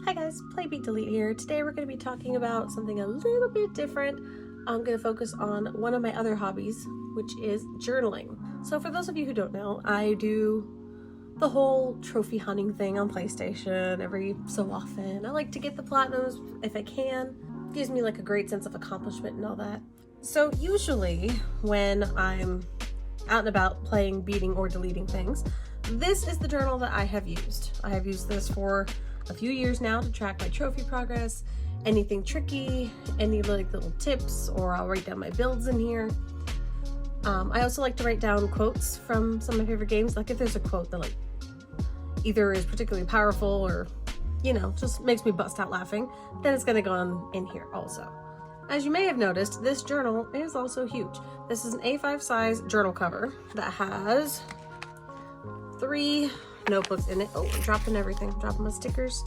Hi guys, Playbeatdelete here. Today we're going to be talking about something a little bit different. I'm going to focus on one of my other hobbies, which is journaling. So for those of you who don't know, I do the whole trophy hunting thing on PlayStation every so often. I like to get the platinums if I can. It gives me like a great sense of accomplishment and all that. So usually when I'm out and about playing, beating, or deleting things, this is the journal that I have used. I have used this for a few years now to track my trophy progress, anything tricky, any like little tips, or I'll write down my builds in here. I also like to write down quotes from some of my favorite games. Like if there's a quote that like either is particularly powerful or, you know, just makes me bust out laughing, then it's gonna go on in here also. As you may have noticed, this journal is also huge. This is an A5 size journal cover that has 3 notebooks in it. Oh, I'm dropping everything, dropping my stickers.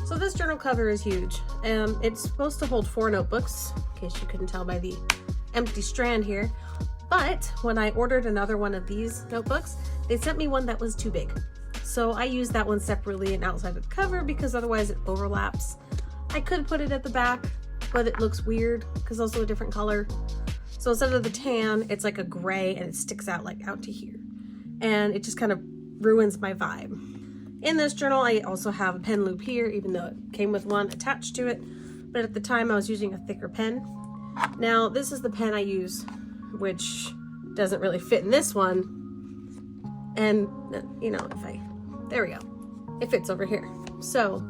So this journal cover is huge. It's supposed to hold 4 notebooks, in case you couldn't tell by the empty strand here. But when I ordered another one of these notebooks, they sent me one that was too big. So I used that one separately and outside of the cover because otherwise it overlaps. I could put it at the back, but it looks weird because also a different color. So instead of the tan, it's like a gray and it sticks out like out to here. And it just kind of ruins my vibe. In this journal, I also have a pen loop here, even though it came with one attached to it. But at the time, I was using a thicker pen. Now, this is the pen I use, which doesn't really fit in this one. And, you know, there we go. It fits over here. So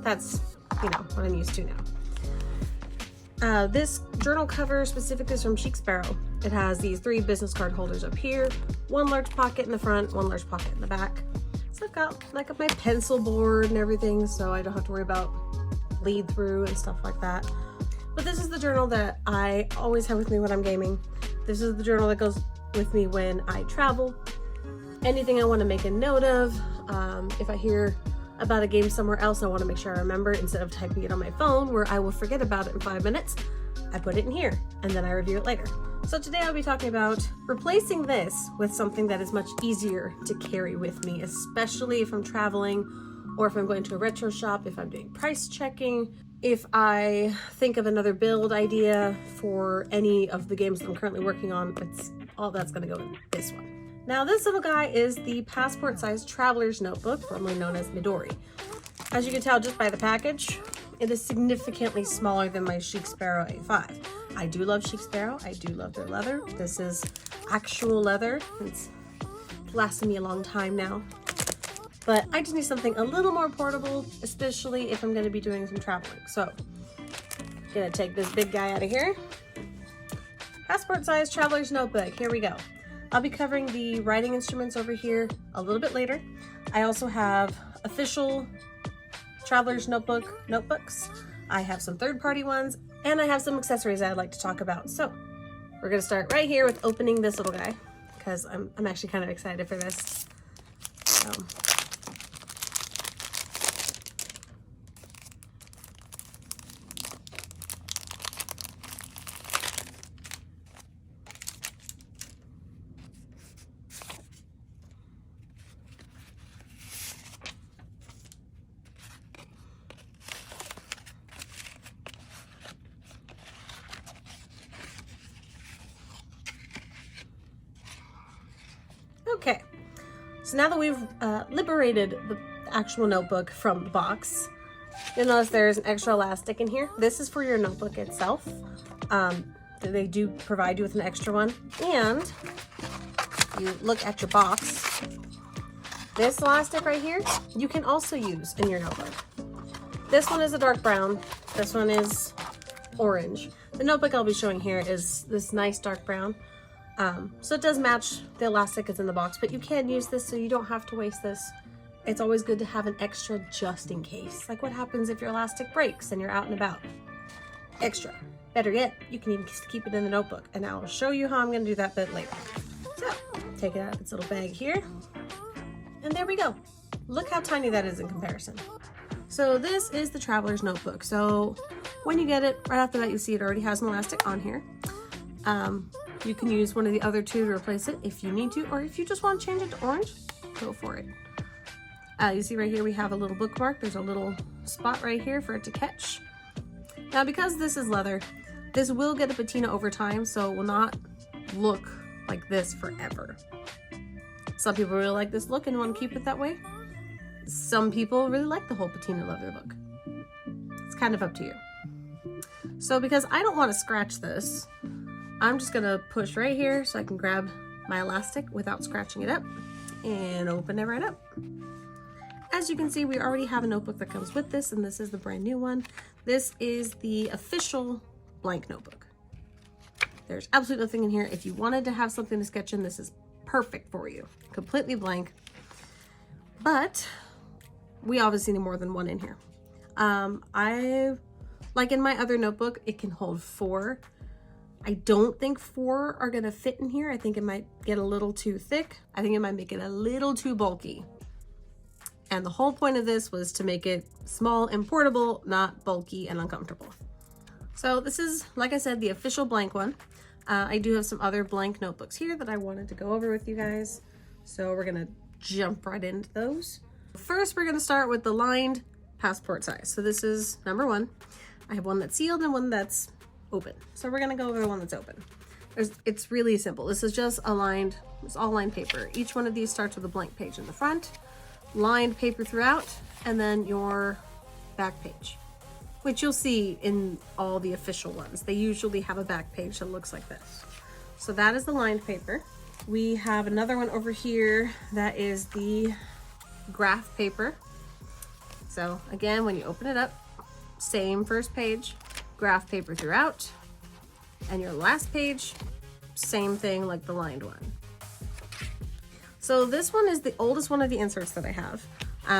that's, you know, what I'm used to now. This journal cover specifically is from Chic Sparrow. It has these 3 business card holders up here, 1 large pocket in the front, 1 large pocket in the back. So I've got like my pencil board and everything, so I don't have to worry about bleed through and stuff like that. But this is the journal that I always have with me when I'm gaming. This is the journal that goes with me when I travel. Anything I want to make a note of, if I hear about a game somewhere else, I want to make sure I remember it instead of typing it on my phone where I will forget about it in 5 minutes. I put it in here and then I review it later. So today I'll be talking about replacing this with something that is much easier to carry with me, especially if I'm traveling or if I'm going to a retro shop, if I'm doing price checking, if I think of another build idea for any of the games that I'm currently working on. All that's going to go in this one. Now this little guy is the passport-sized traveler's notebook, formerly known as Midori. As you can tell just by the package, it is significantly smaller than my Chic Sparrow A5. I do love Chic Sparrow. I do love their leather. This is actual leather. It's lasted me a long time now. But I just need something a little more portable, especially if I'm going to be doing some traveling. So I'm going to take this big guy out of here. Passport-sized traveler's notebook. Here we go. I'll be covering the writing instruments over here a little bit later. I also have official traveler's notebooks. I have some third-party ones, and I have some accessories I'd like to talk about. So we're gonna start right here with opening this little guy because I'm actually kind of excited for this. Okay, so now that we've liberated the actual notebook from the box, you'll notice there's an extra elastic in here. This is for your notebook itself. They do provide you with an extra one. And you look at your box. This elastic right here, you can also use in your notebook. This one is a dark brown. This one is orange. The notebook I'll be showing here is this nice dark brown. So it does match the elastic that's in the box, but you can use this so you don't have to waste this. It's always good to have an extra just in case. Like what happens if your elastic breaks and you're out and about? Extra. Better yet, you can even keep it in the notebook, and I will show you how I'm going to do that bit later. So take it out of its little bag here, and there we go. Look how tiny that is in comparison. So this is the traveler's notebook. So when you get it, right after that, you see it already has an elastic on here. You can use one of the other 2 to replace it if you need to, or if you just want to change it to orange, go for it. You see right here we have a little bookmark. There's a little spot right here for it to catch. Now, because this is leather, this will get a patina over time, so it will not look like this forever. Some people really like this look and want to keep it that way. Some people really like the whole patina leather look. It's kind of up to you. So because I don't want to scratch this, I'm just gonna push right here so I can grab my elastic without scratching it up and open it right up. As you can see, we already have a notebook that comes with this, and this is the brand new one. This is the official blank notebook. There's absolutely nothing in here. If you wanted to have something to sketch in, this is perfect for you. Completely blank. But we obviously need more than one in here. Like in my other notebook, it can hold 4. I don't think 4 are gonna fit in here. I think it might get a little too thick. I think it might make it a little too bulky. And the whole point of this was to make it small and portable, not bulky and uncomfortable. So this is, like I said, the official blank one. I do have some other blank notebooks here that I wanted to go over with you guys. So we're gonna jump right into those. First, we're gonna start with the lined passport size. So this is number 1. I have one that's sealed and one that's open. So we're gonna go over the one that's open. It's really simple. This is just it's all lined paper. Each one of these starts with a blank page in the front, lined paper throughout, and then your back page, which you'll see in all the official ones. They usually have a back page that looks like this. So that is the lined paper. We have another one over here that is the graph paper. So again, when you open it up, same first page, graph paper throughout, and your last page, same thing like the lined one. So this one is the oldest one of the inserts that I have.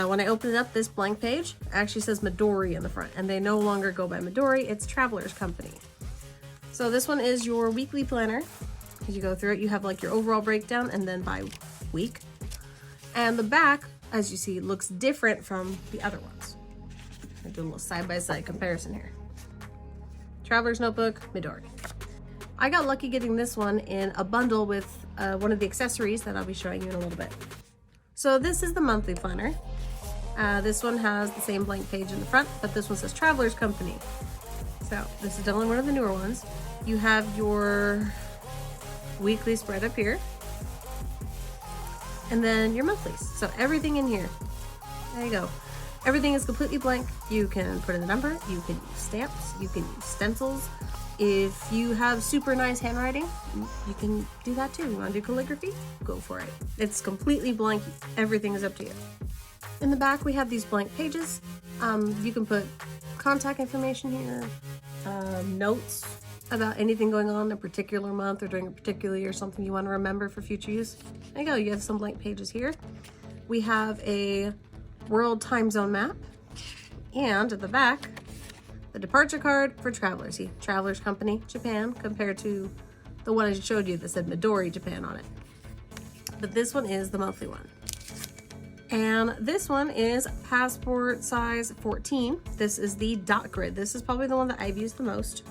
When I open it up, this blank page actually says Midori in the front, and they no longer go by Midori, it's Traveler's Company. So this one is your weekly planner. As you go through it, you have like your overall breakdown and then by week. And the back, as you see, looks different from the other ones. I'll do a little side-by-side comparison here. Traveler's Notebook, Midori. I got lucky getting this one in a bundle with one of the accessories that I'll be showing you in a little bit. So this is the monthly planner. This one has the same blank page in the front, but this one says Traveler's Company. So this is definitely one of the newer ones. You have your weekly spread up here, and then your monthlies. So everything in here, there you go. Everything is completely blank. You can put in the number, you can use stamps, you can use stencils. If you have super nice handwriting, you can do that too. You want to do calligraphy? Go for it. It's completely blank. Everything is up to you. In the back, we have these blank pages. You can put contact information here, notes about anything going on in a particular month or during a particular year, something you want to remember for future use. There you go. You have some blank pages here. We have a world time zone map, and at the back, the departure card for travelers. See, Traveler's Company, Japan, compared to the one I showed you that said Midori, Japan on it. But this one is the monthly one. And this one is passport size 14. This is the dot grid. This is probably the one that I've used the most.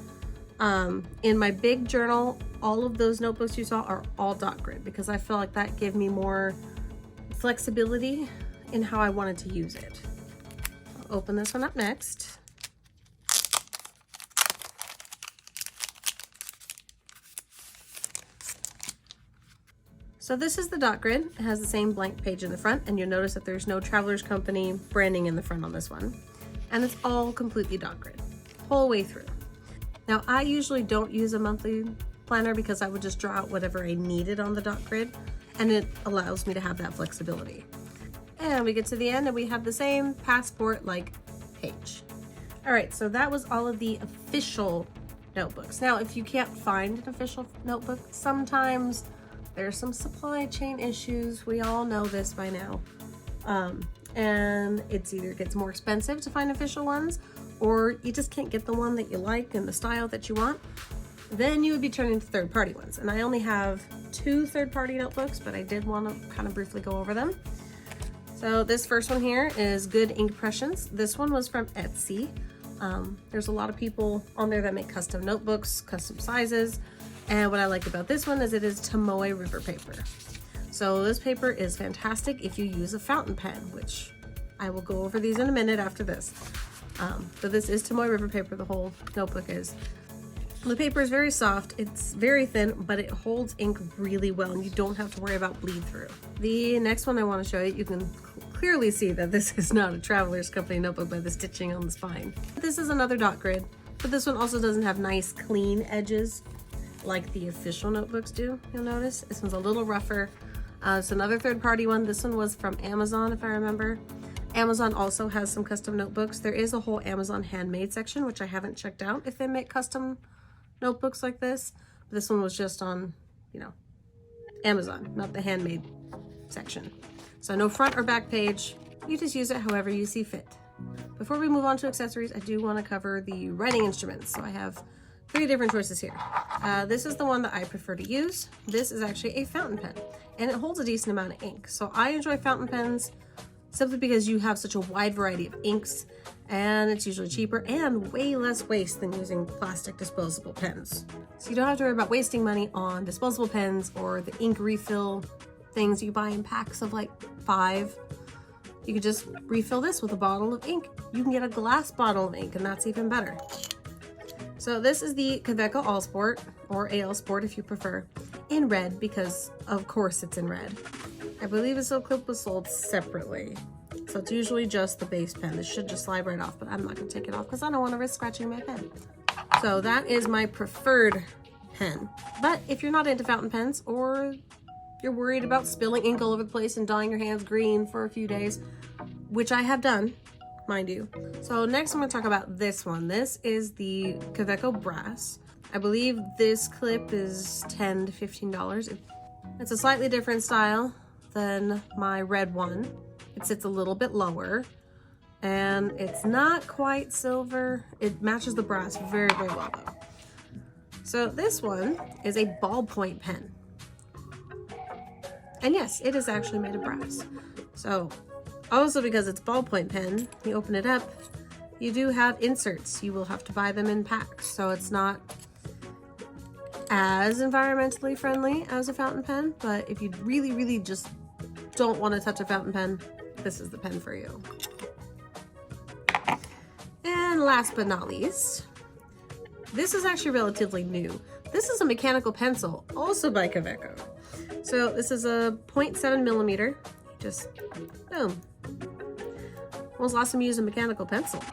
In my big journal, all of those notebooks you saw are all dot grid because I feel like that gave me more flexibility in how I wanted to use it. I'll open this one up next. So this is the dot grid. It has the same blank page in the front, and you'll notice that there's no Traveler's Company branding in the front on this one. And it's all completely dot grid, whole way through. Now, I usually don't use a monthly planner because I would just draw out whatever I needed on the dot grid, and it allows me to have that flexibility. And we get to the end and we have the same passport-like page. All right, so that was all of the official notebooks. Now, if you can't find an official notebook, sometimes there's some supply chain issues. We all know this by now. And it's either gets more expensive to find official ones, or you just can't get the one that you like and the style that you want. Then you would be turning to third-party ones. And I only have 2 third-party notebooks, but I did want to kind of briefly go over them. So this first one here is Good Inkpressions. This one was from Etsy. There's a lot of people on there that make custom notebooks, custom sizes. And what I like about this one is it is Tomoe River paper. So this paper is fantastic if you use a fountain pen, which I will go over these in a minute after this. But this is Tomoe River paper, the whole notebook is. The paper is very soft, it's very thin, but it holds ink really well and you don't have to worry about bleed through. The next one I want to show you, you can clearly see that this is not a Traveler's Company notebook by the stitching on the spine. This is another dot grid, but this one also doesn't have nice clean edges like the official notebooks do, you'll notice. This one's a little rougher. It's another third-party one. This one was from Amazon, if I remember. Amazon also has some custom notebooks. There is a whole Amazon handmade section, which I haven't checked out if they make custom notebooks like this. But this one was just on, you know, Amazon, not the handmade section. So no front or back page. You just use it however you see fit. Before we move on to accessories, I do want to cover the writing instruments. So I have 3 different choices here. This is the one that I prefer to use. This is actually a fountain pen, and it holds a decent amount of ink. So I enjoy fountain pens simply because you have such a wide variety of inks, and it's usually cheaper and way less waste than using plastic disposable pens. So you don't have to worry about wasting money on disposable pens or the ink refill things you buy in packs of like 5. You could just refill this with a bottle of ink. You can get a glass bottle of ink, and that's even better. So this is the Kaweco All Sport, or AL Sport if you prefer, in red, because of course it's in red. I believe this little clip was sold separately. So it's usually just the base pen. This should just slide right off, but I'm not gonna take it off because I don't want to risk scratching my pen. So that is my preferred pen. But if you're not into fountain pens, or you're worried about spilling ink all over the place and dyeing your hands green for a few days, which I have done, mind you. So next I'm going to talk about this one. This is the Kaweco Brass. I believe this clip is $10 to $15. It's a slightly different style than my red one. It sits a little bit lower, and it's not quite silver. It matches the brass very, very well though. So this one is a ballpoint pen. And yes, it is actually made of brass. So also because it's ballpoint pen, you open it up, you do have inserts. You will have to buy them in packs. So it's not as environmentally friendly as a fountain pen, but if you really, really just don't want to touch a fountain pen, this is the pen for you. And last but not least, this is actually relatively new. This is a mechanical pencil, also by Kaweco. So this is a 0.7 millimeter, just boom. When was the last time you used a mechanical pencil?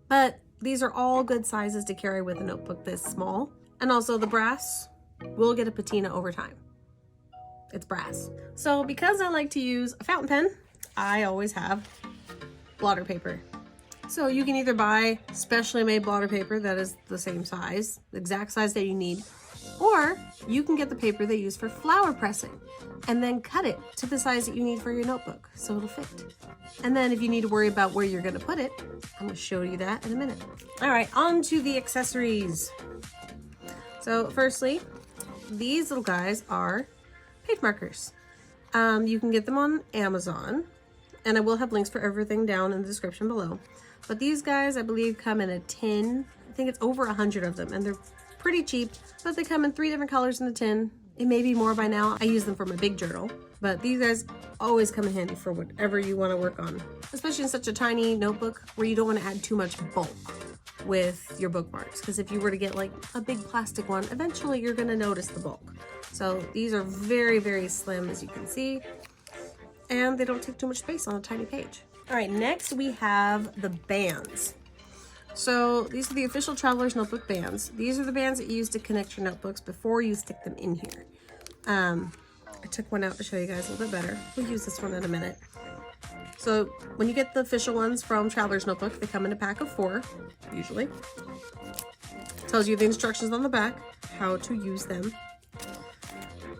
But these are all good sizes to carry with a notebook this small. And also the brass will get a patina over time. It's brass. So because I like to use a fountain pen, I always have blotter paper. So you can either buy specially made blotter paper that is the same size, the exact size that you need, or you can get the paper they use for flower pressing and then cut it to the size that you need for your notebook so it'll fit. And then if you need to worry about where you're gonna put it, I'm gonna show you that in a minute. All right, on to the accessories. So firstly, these little guys are page markers. You can get them on Amazon, and I will have links for everything down in the description below. But these guys, I believe, come in a tin. I think it's over 100 of them, and they're pretty cheap, but they come in 3 different colors in the tin. It may be more by now. I use them for my big journal, but these guys always come in handy for whatever you want to work on, especially in such a tiny notebook where you don't want to add too much bulk with your bookmarks, because if you were to get like a big plastic one, eventually you're going to notice the bulk. So these are very, very slim, as you can see, and they don't take too much space on a tiny page. All right, next we have the bands. So these are the official Traveler's Notebook bands. These are the bands that you use to connect your notebooks before you stick them in here. I took one out to show you guys a little bit better. We'll use this one in a minute. So when you get the official ones from Traveler's Notebook, they come in a pack of 4, usually. Tells you the instructions on the back, how to use them.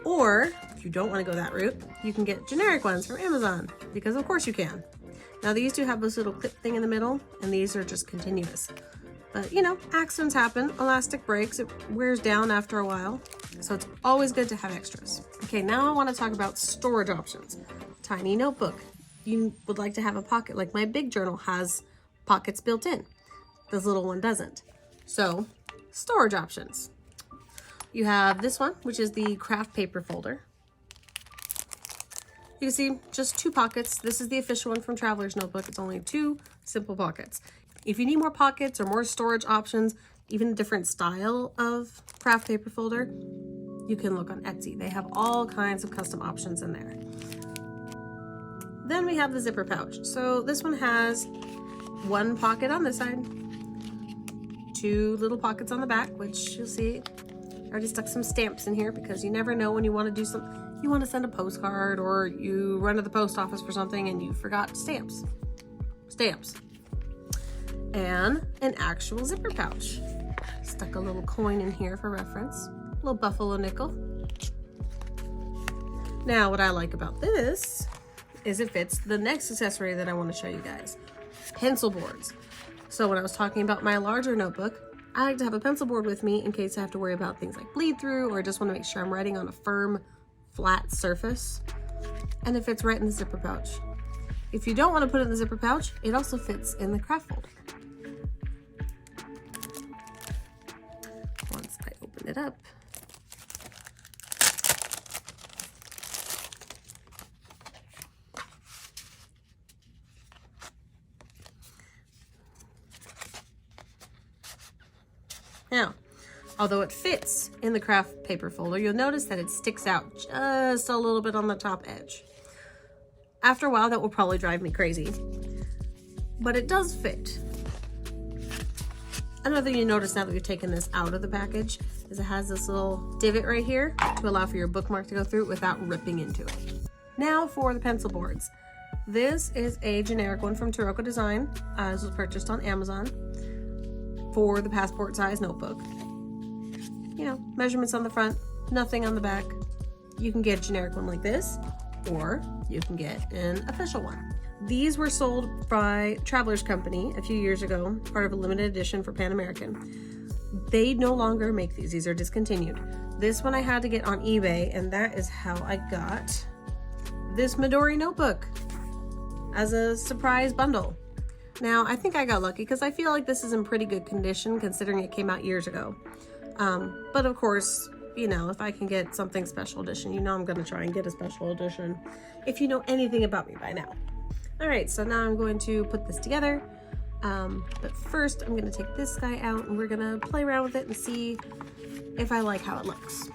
Or if you don't want to go that route, you can get generic ones from Amazon, because of course you can. Now these do have this little clip thing in the middle, and these are just continuous. But you know, accidents happen, elastic breaks, it wears down after a while. So it's always good to have extras. Okay, now I want to talk about storage options. Tiny notebook. You would like to have a pocket, like my big journal has pockets built in. This little one doesn't. So, storage options. You have this one, which is the craft paper folder. You can see just 2 pockets. This is the official one from Traveler's Notebook. It's only 2 simple pockets. If you need more pockets or more storage options, even a different style of craft paper folder, you can look on Etsy. They have all kinds of custom options in there. Then we have the zipper pouch. So this one has one pocket on this side, two little pockets on the back, which you'll see. I already stuck some stamps in here because you never know when you want to do something. You want to send a postcard or you run to the post office for something and you forgot stamps. And an actual zipper pouch. Stuck a little coin in here for reference. A little buffalo nickel. Now, what I like about this is it fits the next accessory that I want to show you guys. Pencil boards. So when I was talking about my larger notebook, I like to have a pencil board with me in case I have to worry about things like bleed through or just want to make sure I'm writing on a firm, flat surface. And it fits right in the zipper pouch. If you don't want to put it in the zipper pouch, it also fits in the craft folder. Once I open it up, now, although it fits in the craft paper folder, you'll notice that it sticks out just a little bit on the top edge. After a while, that will probably drive me crazy, but it does fit. Another thing you notice now that we've taken this out of the package is it has this little divot right here to allow for your bookmark to go through without ripping into it. Now for the pencil boards. This is a generic one from Taroko Design. This was purchased on Amazon for the passport size notebook. You know, measurements on the front, nothing on the back. You can get a generic one like this, or you can get an official one. These were sold by Traveler's Company a few years ago, part of a limited edition for Pan American. They no longer make these. These are discontinued. This one I had to get on eBay, and that is how I got this Midori notebook as a surprise bundle. Now, I think I got lucky because I feel like this is in pretty good condition considering it came out years ago. But of course, you know, if I can get something special edition, you know I'm going to try and get a special edition if you know anything about me by now. All right, so now I'm going to put this together. But first, I'm going to take this guy out and we're going to play around with it and see if I like how it looks.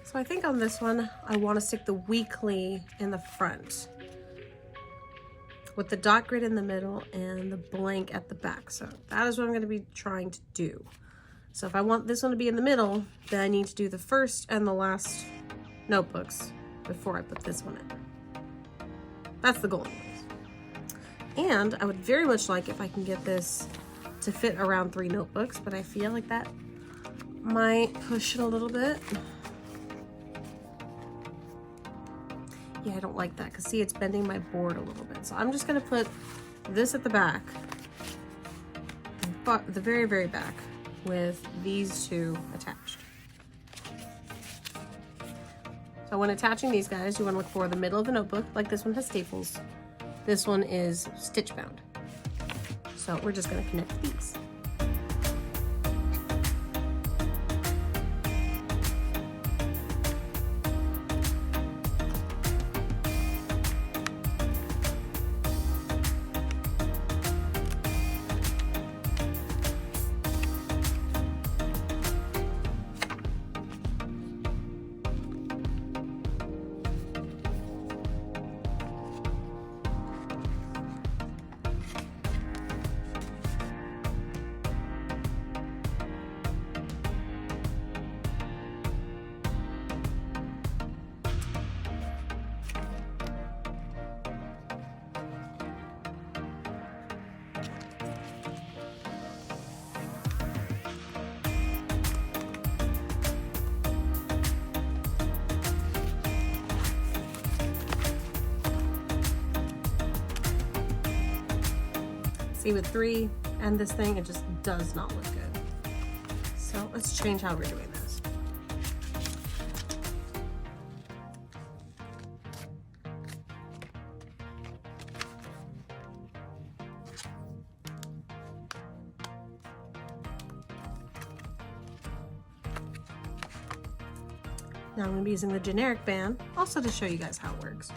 So I think on this one, I want to stick the weekly in the front with the dot grid in the middle and the blank at the back. So that is what I'm going to be trying to do. So if I want this one to be in the middle, then I need to do the first and the last notebooks before I put this one in. That's the goal anyways. And I would very much like if I can get this to fit around 3 notebooks, but I feel like that might push it a little bit. Yeah, I don't like that because see, it's bending my board a little bit. So I'm just going to put this at the back, but the very, very back with these 2 attached. So when attaching these guys, you want to look for the middle of the notebook, like this one has staples. This one is stitch bound. So we're just going to connect these. See, with 3 and this thing, it just does not look good. So let's change how we're doing this. Now I'm going to be using the generic band, also to show you guys how it works.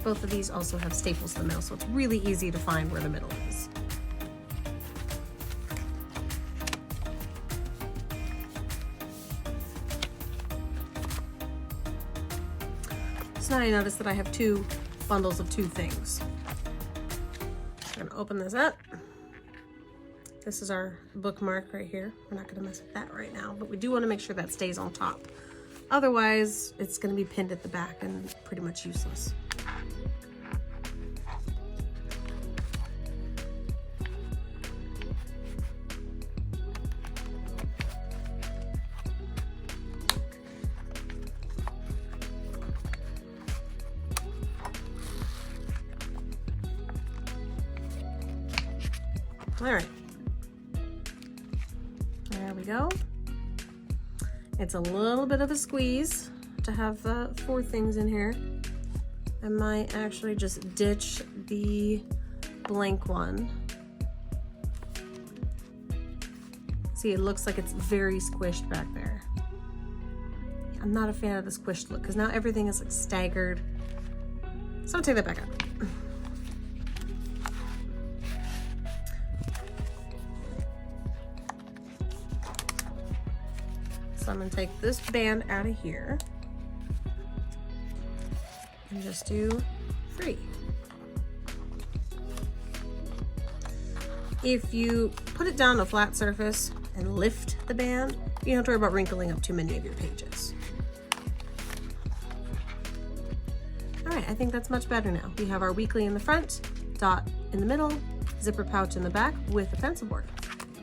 Both of these also have staples in the middle, so it's really easy to find where the middle is. So now I notice that I have two bundles of two things. I'm going to open this up. This is our bookmark right here. We're not going to mess with that right now, but we do want to make sure that stays on top. Otherwise, it's going to be pinned at the back and pretty much useless. All right. There we go. It's a little bit of a squeeze to have the 4 things in here. I might actually just ditch the blank one. See, it looks like it's very squished back there. I'm not a fan of the squished look because now everything is like staggered. So I'll take that back out. So I'm going to take this band out of here and just do 3. If you put it down on a flat surface and lift the band, you don't have to worry about wrinkling up too many of your pages. All right, I think that's much better now. We have our weekly in the front, dot in the middle, zipper pouch in the back with a pencil board.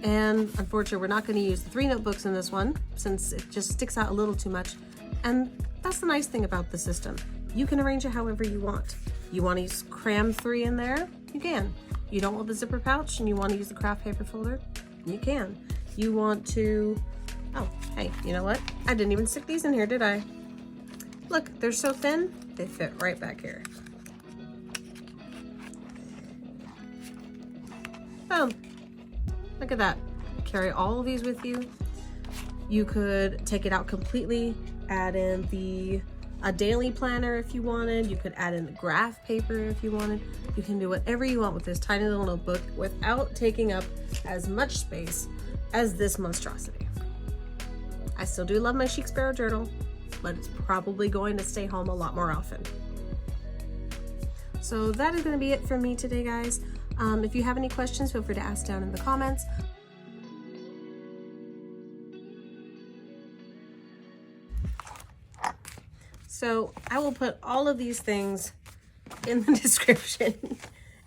And unfortunately, we're not going to use the 3 notebooks in this one since it just sticks out a little too much. And that's the nice thing about the system. You can arrange it however you want. You want to cram 3 in there? You can. You don't want the zipper pouch and you want to use the craft paper folder? You can. You want to, oh, hey, you know what? I didn't even stick these in here, did I? Look, they're so thin, they fit right back here. Boom. Look at that. Carry all of these with you. You could take it out completely, add in a daily planner if you wanted. You could add in the graph paper if you wanted. You can do whatever you want with this tiny little notebook without taking up as much space as this monstrosity. I still do love my Chic Sparrow journal, but it's probably going to stay home a lot more often. So that is going to be it from me today, guys. If you have any questions, feel free to ask down in the comments. So I will put all of these things in the description.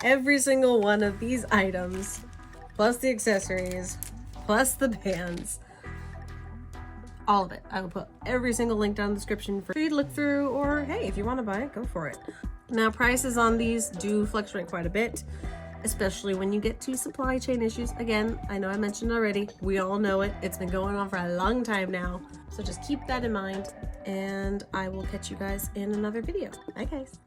Every single one of these items, plus the accessories, plus the bands, all of it. I will put every single link down in the description for you to look through, or hey, if you want to buy it, go for it. Now, prices on these do fluctuate quite a bit, especially when you get to supply chain issues. Again, I know I mentioned already, we all know it. It's been going on for a long time now. So just keep that in mind, and I will catch you guys in another video. Bye, guys.